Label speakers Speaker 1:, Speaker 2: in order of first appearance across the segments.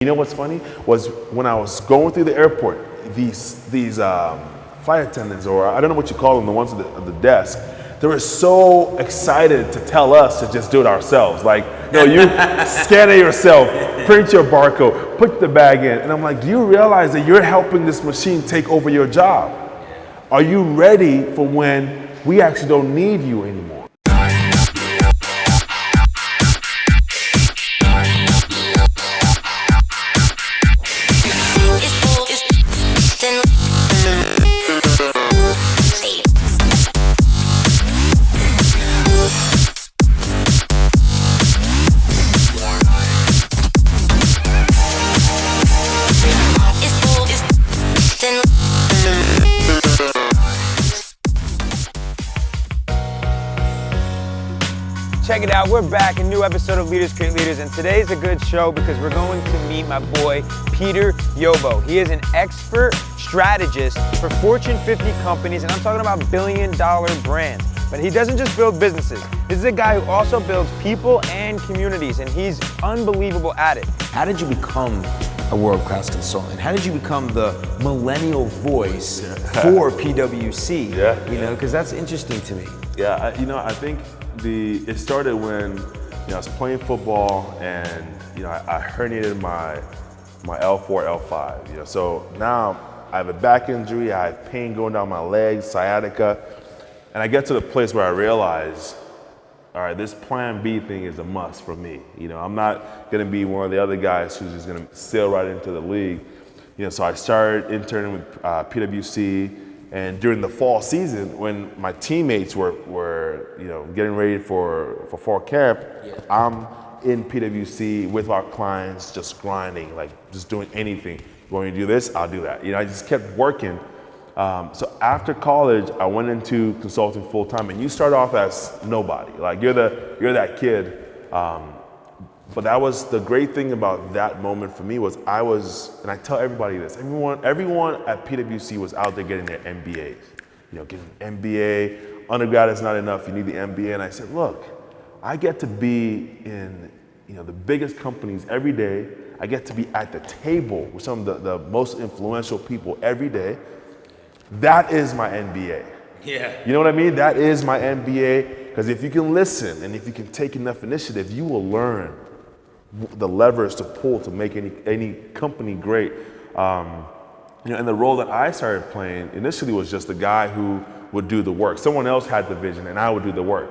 Speaker 1: You know what's funny was when I was going through the airport, these flight attendants, or I don't know what you call them, the ones at the desk, they were so excited to tell us to just do it ourselves. Like, no, you scan it yourself, print your barcode, put the bag in. And I'm like, do you realize that you're helping this machine take over your job? Are you ready for when we actually don't need you anymore?
Speaker 2: Check it out, we're back, a new episode of Leaders Create Leaders, and today's a good show because we're going to meet my boy, Peter Yobo. He is an expert strategist for Fortune 50 companies, and I'm talking about billion-dollar brands. But he doesn't just build businesses. This is a guy who also builds people and communities, and he's unbelievable at it.
Speaker 3: How did you become a world-class consultant? How did you become the millennial voice for PwC?
Speaker 1: Yeah.
Speaker 3: You know, because that's interesting to me.
Speaker 1: Yeah, I think it started when I was playing football and I herniated my L4, L5. So now I have a back injury, I have pain going down my legs, sciatica, and I get to the place where I realize, all right, this plan B thing is a must for me. I'm not gonna be one of the other guys who's just gonna sail right into the league. So I started interning with PwC. And during the fall season, when my teammates were getting ready for fall camp, I'm in PwC with our clients, just grinding, like just doing anything. You want me to do this? I'll do that. I just kept working. So after college, I went into consulting full time, and you start off as nobody. Like you're that kid. But that was the great thing about that moment for me was and I tell everybody this, everyone at PwC was out there getting their MBAs. Getting an MBA, undergrad is not enough, you need the MBA. And I said, look, I get to be in the biggest companies every day. I get to be at the table with some of the most influential people every day. That is my MBA.
Speaker 3: Yeah.
Speaker 1: You know what I mean? That is my MBA, because if you can listen and if you can take enough initiative, you will learn the levers to pull to make any company great. And the role that I started playing initially was just the guy who would do the work. Someone else had the vision and I would do the work.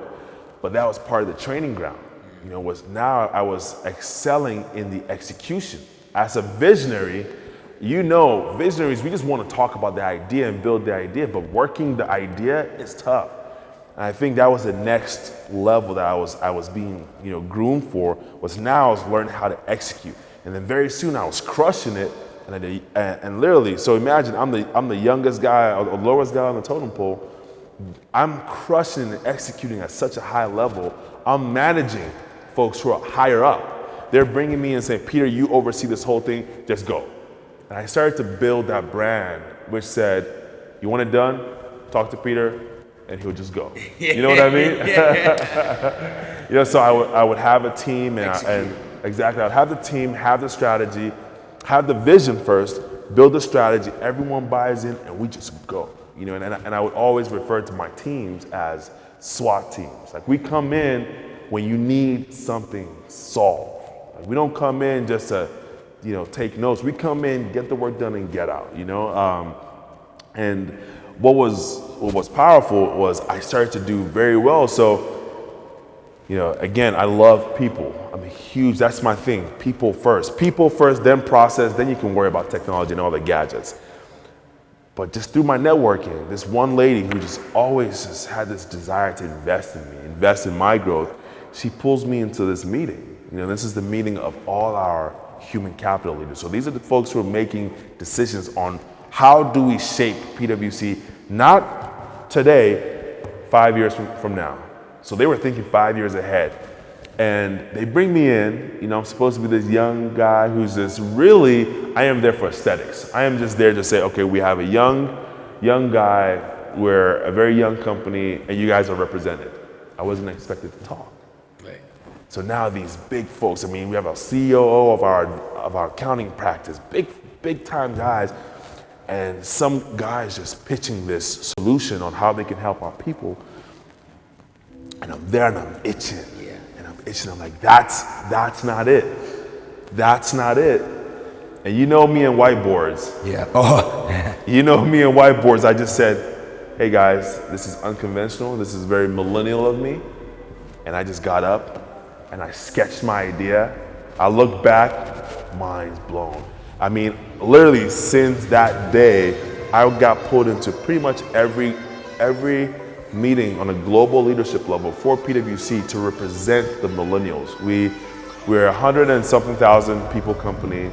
Speaker 1: But that was part of the training ground. Now I was excelling in the execution. As a visionary, visionaries, we just want to talk about the idea and build the idea, but working the idea is tough. And I think that was the next level that I was being groomed for, was now I was learning how to execute. And then very soon I was crushing it, and literally, so imagine I'm the youngest guy, or the lowest guy on the totem pole. I'm crushing and executing at such a high level. I'm managing folks who are higher up. They're bringing me and saying, Peter, you oversee this whole thing, just go. And I started to build that brand, which said, you want it done? Talk to Peter, and he'll just go. You know what I mean? So I would have a team, and exactly, I'd have the team, have the strategy, have the vision first, build the strategy, everyone buys in, and we just go. And I would always refer to my teams as SWAT teams. Like, we come in when you need something solved. Like, we don't come in just to take notes. We come in, get the work done, and get out. And what was powerful was I started to do very well. So, again, I love people. That's my thing. People first, then process, then you can worry about technology and all the gadgets. But just through my networking, this one lady who just always just had this desire to invest in me, invest in my growth, she pulls me into this meeting. This is the meeting of all our human capital leaders. So these are the folks who are making decisions on how do we shape PwC, not today, 5 years from now. So they were thinking 5 years ahead. And they bring me in, I'm supposed to be this young guy who's just really, I am there for aesthetics. I am just there to say, okay, we have a young guy, we're a very young company, and you guys are represented. I wasn't expected to talk.
Speaker 3: Right.
Speaker 1: So now these big folks, I mean, we have a COO of our accounting practice, big time guys, and some guys just pitching this solution on how they can help our people. And I'm there and I'm itching. Yeah. And I'm itching. I'm like, that's not it. That's not it. And you know me and whiteboards.
Speaker 3: Yeah. Oh.
Speaker 1: You know me and whiteboards. I just said, hey guys, this is unconventional. This is very millennial of me. And I just got up and I sketched my idea. I look back, mind's blown. I mean, literally since that day, I got pulled into pretty much every meeting on a global leadership level for PwC to represent the millennials. We're 100 and something thousand people company.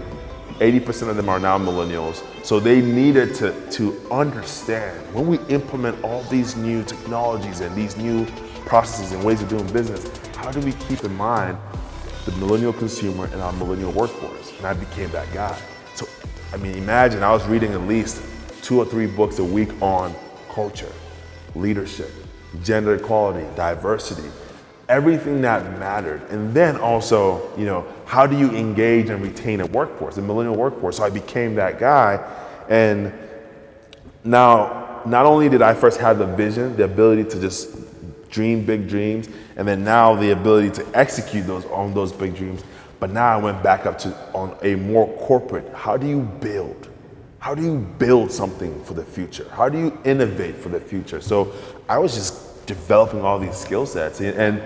Speaker 1: 80% of them are now millennials. So they needed to understand when we implement all these new technologies and these new processes and ways of doing business, how do we keep in mind the millennial consumer and our millennial workforce? And I became that guy. So, I mean, imagine I was reading at least 2 or 3 books a week on culture, leadership, gender equality, diversity, everything that mattered. And then also, you know, how do you engage and retain a workforce, a millennial workforce? So I became that guy. And now, not only did I first have the vision, the ability to just dream big dreams, and then now the ability to execute on those big dreams, but now I went back up to on a more corporate, how do you build? How do you build something for the future? How do you innovate for the future? So I was just developing all these skill sets, and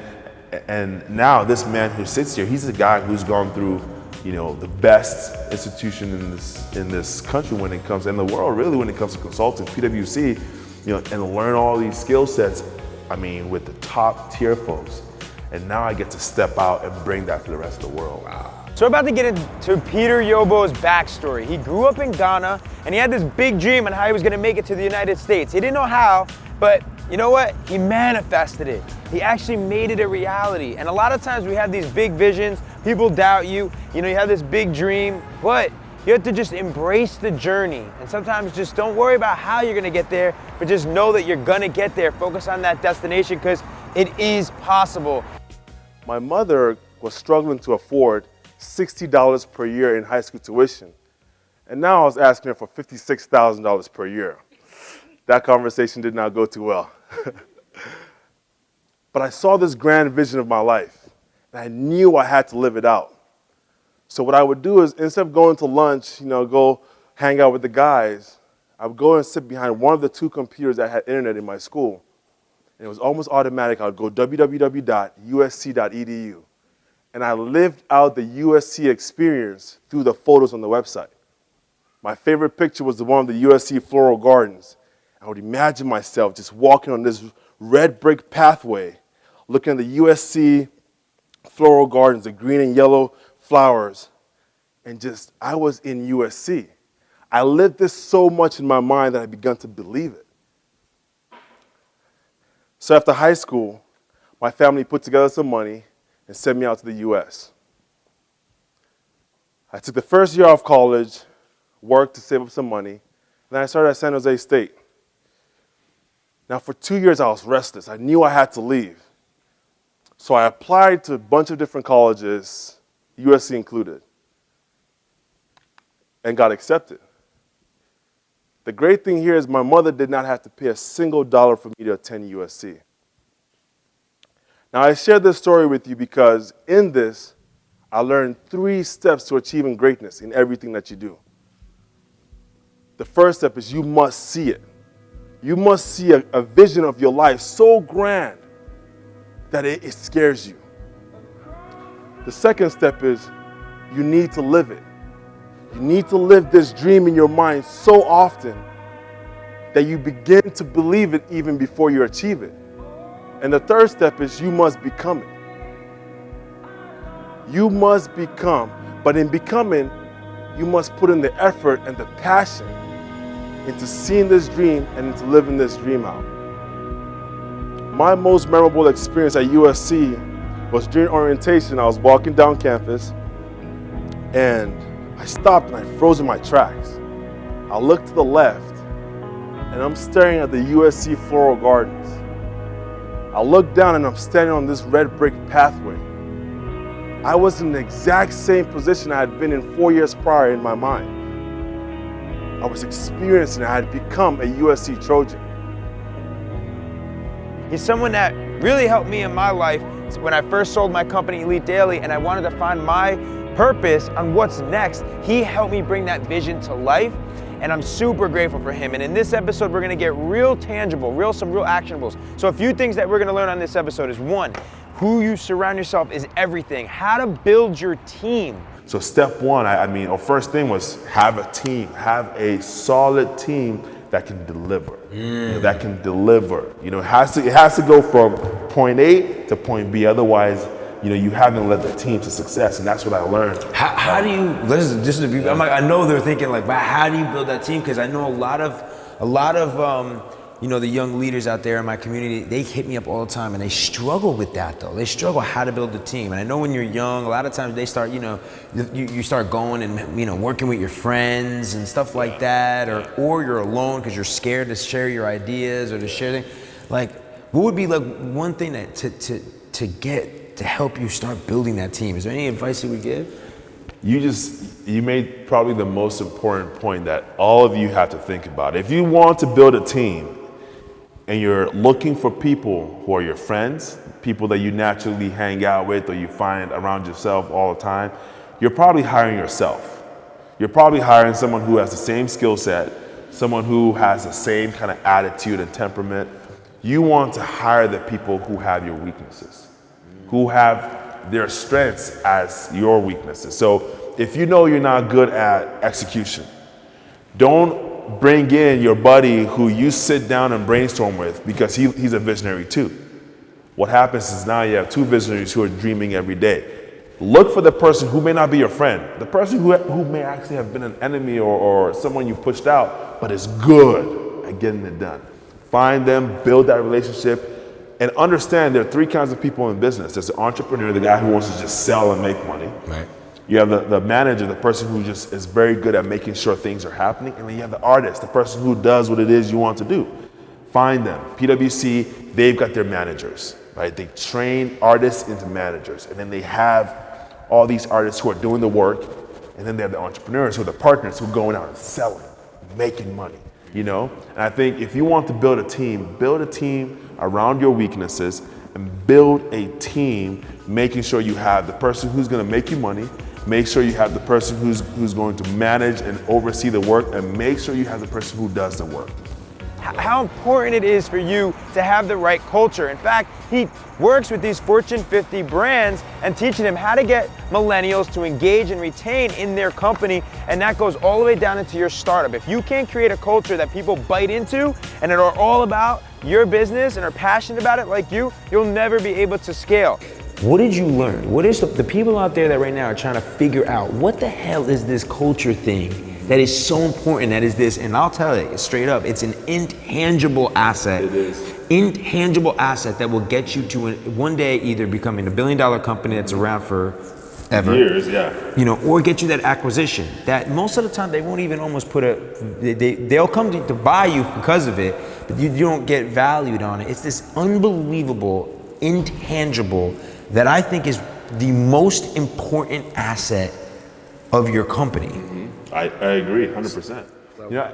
Speaker 1: now this man who sits here, he's a guy who's gone through, you know, the best institution in this country when it comes, in the world really, when it comes to consulting, PwC, you know, and learn all these skill sets, I mean, with the top tier folks. And now I get to step out and bring that to the rest of the world. Wow.
Speaker 2: So we're about to get into Peter Yobo's backstory. He grew up in Ghana and he had this big dream on how he was gonna make it to the United States. He didn't know how, but you know what? He manifested it. He actually made it a reality. And a lot of times we have these big visions, people doubt you, you know, you have this big dream, but you have to just embrace the journey. And sometimes just don't worry about how you're gonna get there, but just know that you're gonna get there. Focus on that destination because it is possible.
Speaker 4: My mother was struggling to afford $60 per year in high school tuition. And now I was asking her for $56,000 per year. That conversation did not go too well. But I saw this grand vision of my life, and I knew I had to live it out. So what I would do is, instead of going to lunch, you know, go hang out with the guys, I would go and sit behind one of the 2 computers that had internet in my school. And it was almost automatic. I would go www.usc.edu. And I lived out the USC experience through the photos on the website. My favorite picture was the one of the USC floral gardens. I would imagine myself just walking on this red brick pathway, looking at the USC floral gardens, the green and yellow flowers, and just, I was in USC. I lived this so much in my mind that I began to believe it. So after high school, my family put together some money and sent me out to the US. I took the first year off college, worked to save up some money, and then I started at San Jose State. Now for 2 years I was restless. I knew I had to leave. So I applied to a bunch of different colleges, USC included, and got accepted. The great thing here is my mother did not have to pay a single dollar for me to attend USC. Now I share this story with you because in this, I learned 3 steps to achieving greatness in everything that you do. The first step is you must see it. You must see a vision of your life so grand that it scares you. The second step is you need to live it. You need to live this dream in your mind so often that you begin to believe it even before you achieve it. And the third step is you must become it. You must become, but in becoming, you must put in the effort and the passion into seeing this dream and into living this dream out. My most memorable experience at USC was during orientation. I was walking down campus and I stopped and I froze in my tracks. I looked to the left and I'm staring at the USC floral gardens. I look down and I'm standing on this red brick pathway. I was in the exact same position I had been in 4 years prior in my mind. I was experiencing it. I had become a USC Trojan.
Speaker 2: He's someone that really helped me in my life when I first sold my company, Elite Daily, and I wanted to find my purpose on what's next. He helped me bring that vision to life, and I'm super grateful for him. And in this episode, we're gonna get real tangible, some real actionables. So a few things that we're gonna learn on this episode is, one, who you surround yourself is everything. How to build your team.
Speaker 1: So step one, first thing was have a team, have a solid team that can deliver. That can deliver. It has to go from point A to point B. Otherwise, you haven't led the team to success, and that's what I learned.
Speaker 3: How do you listen? Just to be, I know they're thinking like, but how do you build that team? Because I know a lot of the young leaders out there in my community, they hit me up all the time, and they struggle with that though. They struggle how to build a team. And I know when you're young, a lot of times they start, you start going and working with your friends and stuff like that, or you're alone because you're scared to share your ideas or to share things. Like, what would be like one thing that to help you start building that team? Is there any advice you would give?
Speaker 1: You made probably the most important point that all of you have to think about. If you want to build a team and you're looking for people who are your friends, people that you naturally hang out with or you find around yourself all the time, you're probably hiring yourself. You're probably hiring someone who has the same skill set, someone who has the same kind of attitude and temperament. You want to hire the people who have your weaknesses, who have their strengths as your weaknesses. So if you know you're not good at execution, don't bring in your buddy who you sit down and brainstorm with because he's a visionary too. What happens is now you have two visionaries who are dreaming every day. Look for the person who may not be your friend, the person who may actually have been an enemy or someone you pushed out, but is good at getting it done. Find them, build that relationship, and understand there are three kinds of people in business. There's the entrepreneur, the guy who wants to just sell and make money.
Speaker 3: Right.
Speaker 1: You have the manager, the person who just is very good at making sure things are happening. And then you have the artist, the person who does what it is you want to do. Find them. PwC, they've got their managers, right? They train artists into managers. And then they have all these artists who are doing the work. And then they have the entrepreneurs who are the partners who are going out and selling, making money, And I think if you want to build a team around your weaknesses and build a team making sure you have the person who's going to make you money, make sure you have the person who's going to manage and oversee the work, and make sure you have the person who does the work.
Speaker 2: How important it is for you to have the right culture. In fact, he works with these Fortune 50 brands and teaching them how to get millennials to engage and retain in their company, and that goes all the way down into your startup. If you can't create a culture that people bite into and that are all about your business and are passionate about it like you'll never be able to scale.
Speaker 3: What did you learn? What is the people out there that right now are trying to figure out what the hell is this culture thing that is so important, that is this, and I'll tell you straight up, it's an intangible asset.
Speaker 1: It is.
Speaker 3: Intangible asset that will get you to one day either becoming $1 billion company that's around for ever.
Speaker 1: Years, yeah.
Speaker 3: Or get you that acquisition that most of the time they won't even almost put they'll come to buy you because of it, but you don't get valued on it. It's this unbelievable, intangible that I think is the most important asset of your company.
Speaker 1: Mm-hmm. I agree, 100%.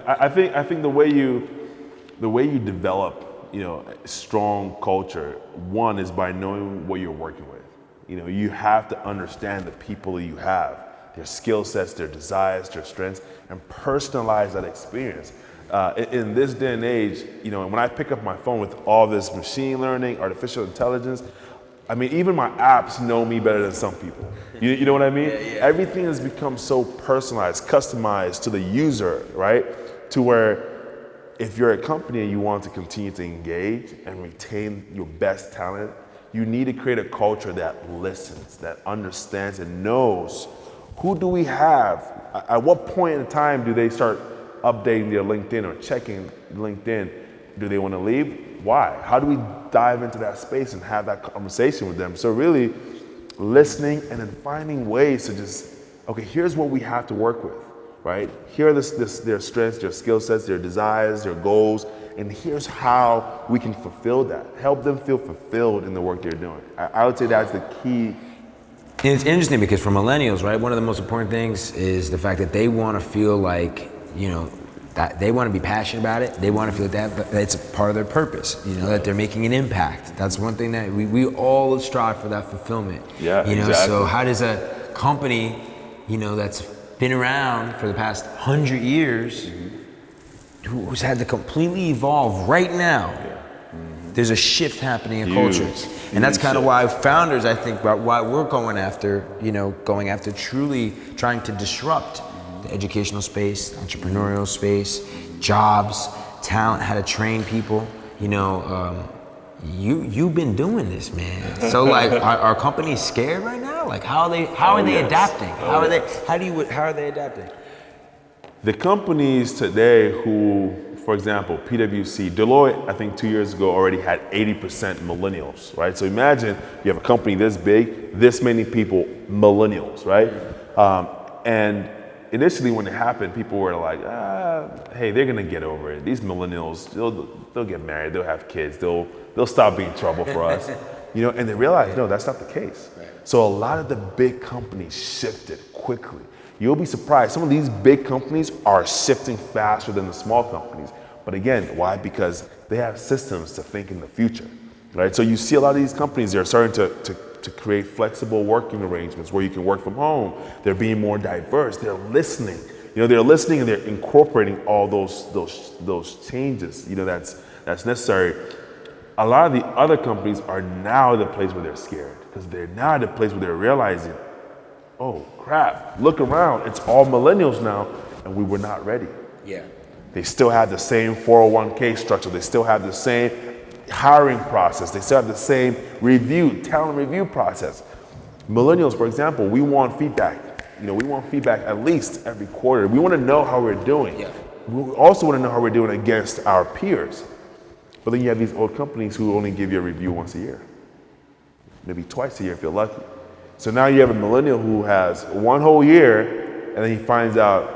Speaker 1: I think the way you develop, a strong culture, one is by knowing what you're working with. You have to understand the people you have, their skill sets, their desires, their strengths, and personalize that experience. In this day and age, when I pick up my phone with all this machine learning, artificial intelligence, even my apps know me better than some people. You know what I mean? Yeah. Everything has become so personalized, customized to the user, right? To where if you're a company and you want to continue to engage and retain your best talent, you need to create a culture that listens, that understands and knows who do we have? At what point in time do they start updating their LinkedIn or checking LinkedIn? Do they want to leave? Why? How do we dive into that space and have that conversation with them? So really listening and then finding ways to just, okay, here's what we have to work with, right? Here are their strengths, their skill sets, their desires, their goals, and here's how we can fulfill that. Help them feel fulfilled in the work they're doing. I would say that's the key
Speaker 3: And it's interesting because for millennials, right, one of the most important things is the fact that they want to feel like, you know, that they want to be passionate about it. They want to feel that it's a part of their purpose, you know, that they're making an impact. That's one thing that we all strive for, that fulfillment.
Speaker 1: Yeah,
Speaker 3: you know,
Speaker 1: exactly.
Speaker 3: so how does a company, you know, that's been around for the past 100 years, who's had to completely evolve right now, there's a shift happening in cultures. And that's kind of why founders, I think, why we're going after truly trying to disrupt the educational space, entrepreneurial space, jobs, talent, how to train people. You know, you've been doing this, man. So like, are companies scared right now? Like, how are they adapting? How are they adapting?
Speaker 1: The companies today who, for example, PwC, Deloitte, I think 2 years ago already had 80% millennials, right? So imagine you have a company this big, this many people, millennials, right? And initially when it happened, people were like, hey, they're gonna get over it. These millennials, they'll get married, they'll have kids, they'll stop being trouble for us. You know, and they realized, no, that's not the case. So a lot of the big companies shifted quickly. You'll be surprised. Some of these big companies are shifting faster than the small companies. But again, why? Because they have systems to think in the future, right? So you see a lot of these companies, they're starting to create flexible working arrangements where you can work from home. They're being more diverse. They're listening. You know, they're listening and they're incorporating all those changes, you know, that's necessary. A lot of the other companies are now at the place where they're scared, because they're now at the place where they're realizing, oh crap, look around, it's all millennials now, and we were not ready.
Speaker 3: Yeah.
Speaker 1: They still have the same 401k structure, they still have the same hiring process, they still have the same talent review process. Millennials, for example, we want feedback. You know, we want feedback at least every quarter. We want to know how we're doing.
Speaker 3: Yeah.
Speaker 1: We also want to know how we're doing against our peers. But then you have these old companies who only give you a review once a year, maybe twice a year if you're lucky. So now you have a millennial who has one whole year, and then he finds out,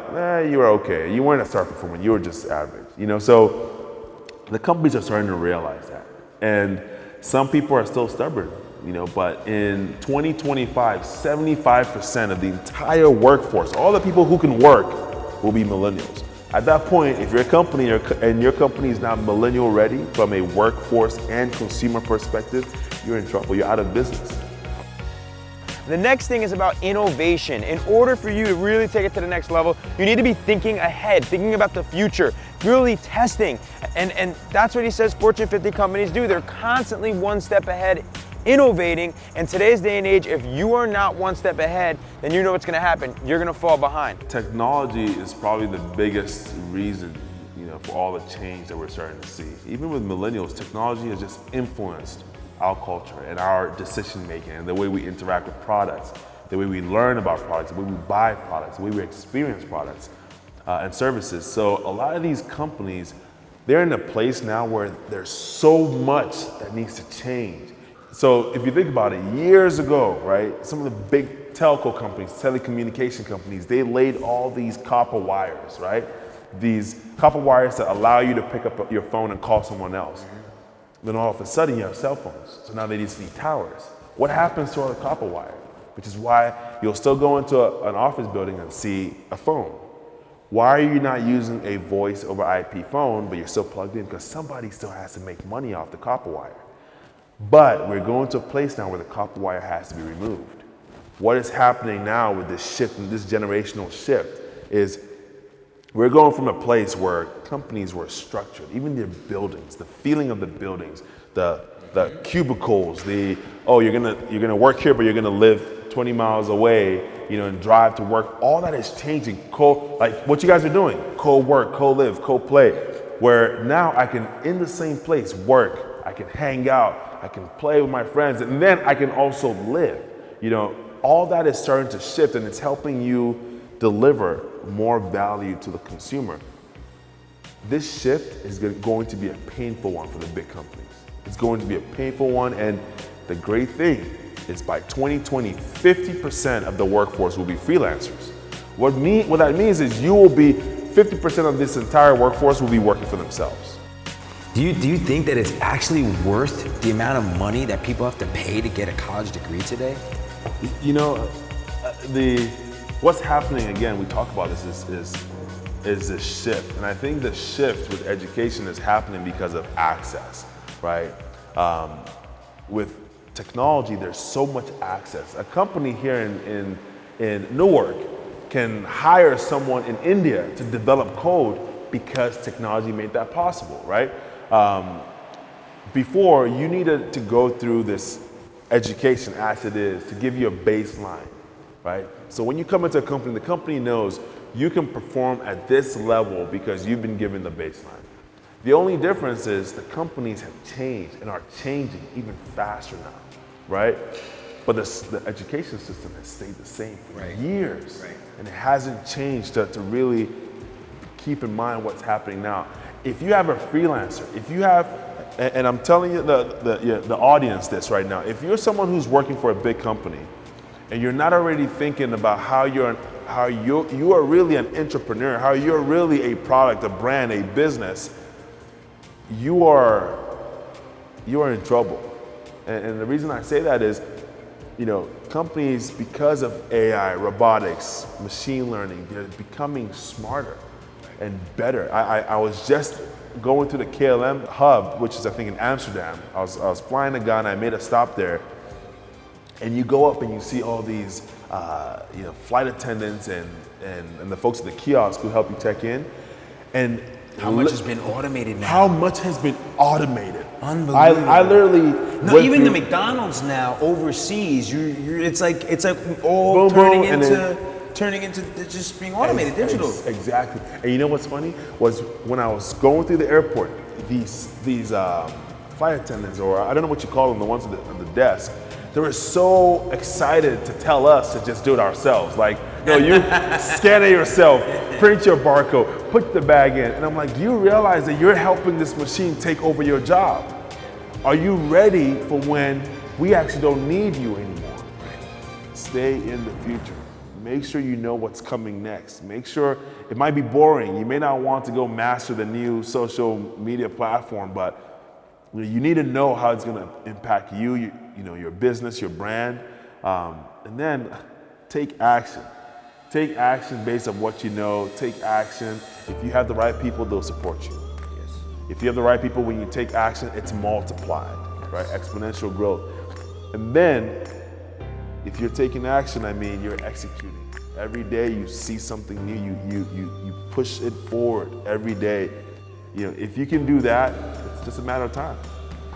Speaker 1: you were okay. You weren't a star performer. You were just average. You know, so the companies are starting to realize that, and some people are still stubborn. You know, but in 2025, 75% of the entire workforce, all the people who can work, will be millennials. At that point, if your company and your company is not millennial ready from a workforce and consumer perspective, you're in trouble. You're out of business.
Speaker 2: The next thing is about innovation. In order for you to really take it to the next level, you need to be thinking ahead, thinking about the future, really testing. And that's what he says Fortune 50 companies do. They're constantly one step ahead, innovating. In today's day and age, if you are not one step ahead, then you know what's gonna happen. You're gonna fall behind.
Speaker 1: Technology is probably the biggest reason, you know, for all the change that we're starting to see. Even with millennials, technology has just influenced our culture and our decision making and the way we interact with products, the way we learn about products, the way we buy products, the way we experience products and services. So a lot of these companies, they're in a place now where there's so much that needs to change. So if you think about it, years ago, right, some of the big telco companies, telecommunication companies, they laid all these copper wires, right? These copper wires that allow you to pick up your phone and call someone else. Then all of a sudden you have cell phones. So now they just need towers. What happens to all the copper wire? Which is why you'll still go into an office building and see a phone. Why are you not using a voice over IP phone, but you're still plugged in? Because somebody still has to make money off the copper wire. But we're going to a place now where the copper wire has to be removed. What is happening now with this shift and this generational shift is we're going from a place where companies were structured, even their buildings, the feeling of the buildings, the cubicles, you're gonna work here, but you're gonna live 20 miles away, you know, and drive to work. All that is changing. Like what you guys are doing, co-work, co-live, co-play, where now I can, in the same place, work, I can hang out, I can play with my friends, and then I can also live. You know, all that is starting to shift, and it's helping you deliver more value to the consumer. This shift is going to be a painful one for the big companies. It's going to be a painful one, and the great thing is by 2020, 50% of the workforce will be freelancers. What that means is 50% of this entire workforce will be working for themselves.
Speaker 3: Do you think that it's actually worth the amount of money that people have to pay to get a college degree today?
Speaker 1: You know, what's happening again? We talk about this is this shift, and I think the shift with education is happening because of access, right? With technology, there's so much access. A company here in Newark can hire someone in India to develop code because technology made that possible, right? Before, you needed to go through this education as it is to give you a baseline, right? So when you come into a company, the company knows you can perform at this level because you've been given the baseline. The only difference is the companies have changed and are changing even faster now, right? But the education system has stayed the same for years, and it hasn't changed to really keep in mind what's happening now. If you have a freelancer, if you have, and I'm telling you the audience this right now, if you're someone who's working for a big company and you're not already thinking about how you are really an entrepreneur, how you're really a product, a brand, a business, you are in trouble. And the reason I say that is, you know, companies, because of AI, robotics, machine learning, they're becoming smarter and better. I was just going to the KLM hub, which is I think in Amsterdam. I was flying to Ghana, I made a stop there, and you go up and you see all these you know, flight attendants and the folks at the kiosk who help you check in. And
Speaker 3: how much has been automated now?
Speaker 1: How much has been automated?
Speaker 3: Unbelievable.
Speaker 1: I literally
Speaker 3: even the McDonald's now overseas, it's like all
Speaker 1: boom,
Speaker 3: turning into just being automated, digital.
Speaker 1: Exactly. And you know what's funny was when I was going through the airport, these flight attendants, or I don't know what you call them, the ones at the desk, they were so excited to tell us to just do it ourselves. Like, you know, you scan it yourself, print your barcode, put the bag in. And I'm like, do you realize that you're helping this machine take over your job? Are you ready for when we actually don't need you anymore? Stay in the future. Make sure you know what's coming next. Make sure, it might be boring. You may not want to go master the new social media platform, but you need to know how it's going to impact you know, your business, your brand, and then take action. Take action based on what you know. Take action. If you have the right people, they'll support you. Yes. If you have the right people, when you take action, it's multiplied, right? Exponential growth. And then, if you're taking action, I mean, you're executing. Every day you see something new, you push it forward every day. You know, if you can do that, it's just a matter of time.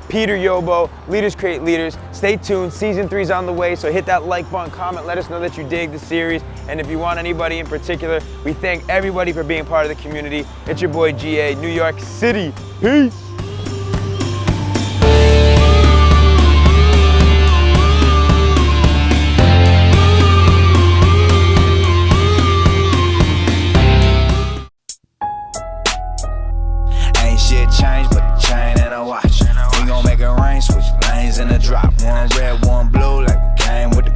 Speaker 2: Peter Yobo, Leaders Create Leaders. Stay tuned, season 3's on the way, so hit that like button, comment, let us know that you dig the series. And if you want anybody in particular, we thank everybody for being part of the community. It's your boy GA, New York City. Peace.
Speaker 5: Ain't shit changed but the chain and a watch. We gon' make it rain, switch lanes in the drop. One red, one blue, like we came with the